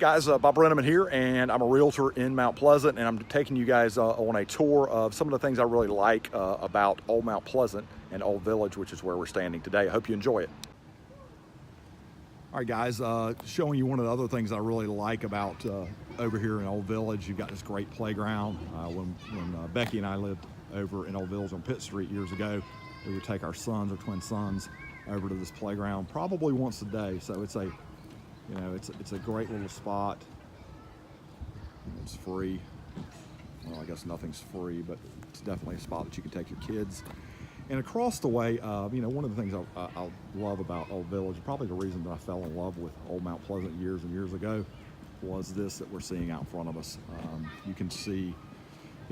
guys, Bob Brennaman here, and I'm a realtor in Mount Pleasant, and I'm taking you guys on a tour of some of the things I really like about Old Mount Pleasant and Old Village, which is where we're standing today. I hope you enjoy it. All right, guys, showing you one of the other things I really like about over here in Old Village. You've got this great playground. When Becky and I lived over in Old Village on Pitt Street years ago, we would take our sons, our twin sons, over to this playground probably once a day. So it's a it's a great little spot. It's free. Well, I guess nothing's free, but it's definitely a spot that you can take your kids. And across the way, one of the things I love about Old Village, probably the reason that I fell in love with Old Mount Pleasant years and years ago, was this that we're seeing out in front of us. You can see,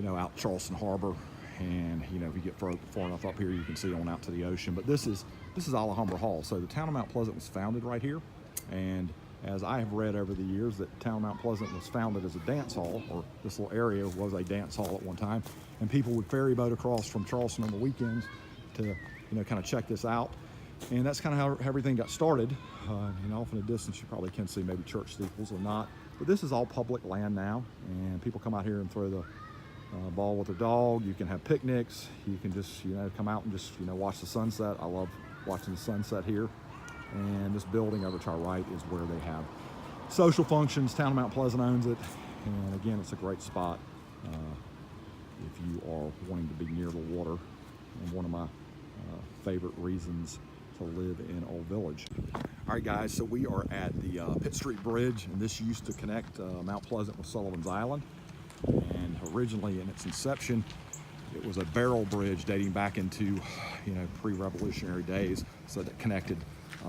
out Charleston Harbor, and if you get far enough up here, you can see on out to the ocean. But this is Alhambra Hall. So the town of Mount Pleasant was founded right here, and as I have read over the years, that town of Mount Pleasant was founded as a dance hall, or this little area was a dance hall at one time, and people would ferry boat across from Charleston on the weekends to kind of check this out. And that's kind of how everything got started. Off in the distance you probably can see maybe church steeples or not, but this is all public land now, and people come out here and throw the ball with their dog. You can have picnics. You can just come out and just watch the sunset. I love watching the sunset here. And this building over to our right is where they have social functions. Town of Mount Pleasant owns it, and again, it's a great spot if you are wanting to be near the water, and one of my favorite reasons to live in Old Village. All right, guys, so we are at the Pitt Street Bridge, and this used to connect Mount Pleasant with Sullivan's Island. And originally, in its inception, it was a barrel bridge dating back into pre-revolutionary days, so that connected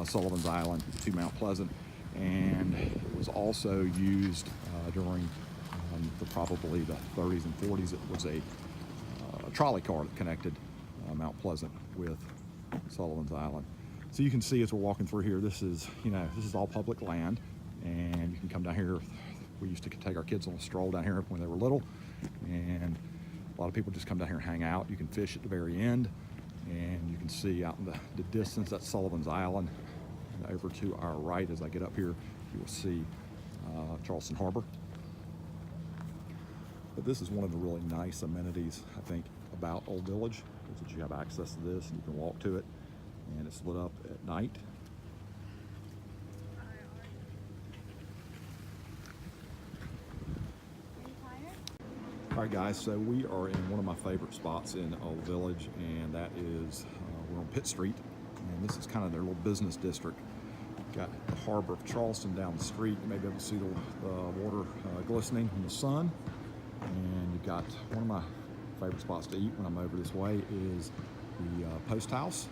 Sullivan's Island to Mount Pleasant. And it was also used during probably the 30s and 40s. It was a trolley car that connected Mount Pleasant with Sullivan's Island. So you can see as we're walking through here, this is all public land, and you can come down here. We used to take our kids on a stroll down here when they were little, and a lot of people just come down here and hang out. You can fish at the very end, and you can see out in the distance, that's Sullivan's Island. And over to our right, as I get up here, you will see Charleston Harbor. But this is one of the really nice amenities, I think, about Old Village, is that you have access to this, and you can walk to it, and it's lit up at night. All right, guys, so we are in one of my favorite spots in Old Village, and that is, we're on Pitt Street, and this is kind of their little business district. Got the harbor of Charleston down the street. You may be able to see the water glistening in the sun. And you've got one of my favorite spots to eat when I'm over this way is the Post House.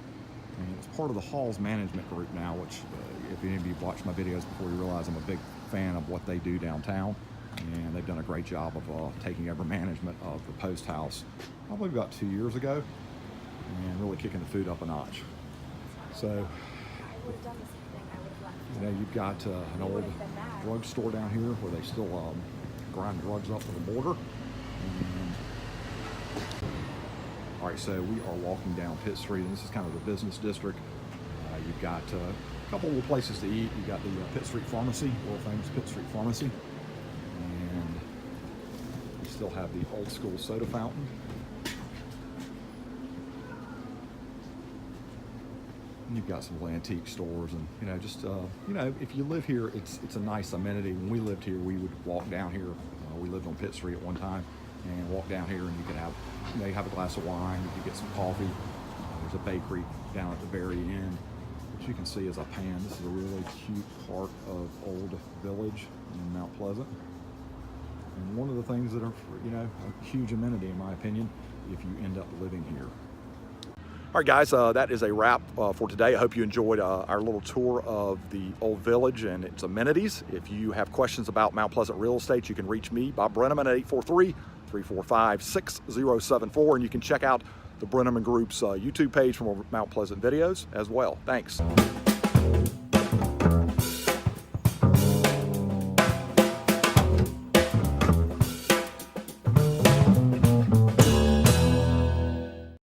And it's part of the Hall's management group now, which if any of you have watched my videos before, you realize I'm a big fan of what they do downtown. And they've done a great job of taking over management of the Post House probably about 2 years ago, and really kicking the food up a notch. So, you've got an old drugstore down here where they still grind drugs up to the border. And, all right, so we are walking down Pitt Street, and this is kind of the business district. You've got a couple of places to eat. You've got the Pitt Street Pharmacy, world famous Pitt Street Pharmacy. And we still have the old school soda fountain. And you've got some little antique stores, and if you live here, it's a nice amenity. When we lived here, we would walk down here. We lived on Pitt Street at one time, and walk down here, and you could have you have a glass of wine, you could get some coffee. There's a bakery down at the very end, which you can see as I pan. This is a really cute part of Old Village in Mount Pleasant. And one of the things that are, a huge amenity in my opinion, if you end up living here. All right, guys, that is a wrap for today. I hope you enjoyed our little tour of the Old Village and its amenities. If you have questions about Mount Pleasant real estate, you can reach me, Bob Brennaman, at 843-345-6074, and you can check out the Brennaman Group's YouTube page for more Mount Pleasant videos as well. Thanks.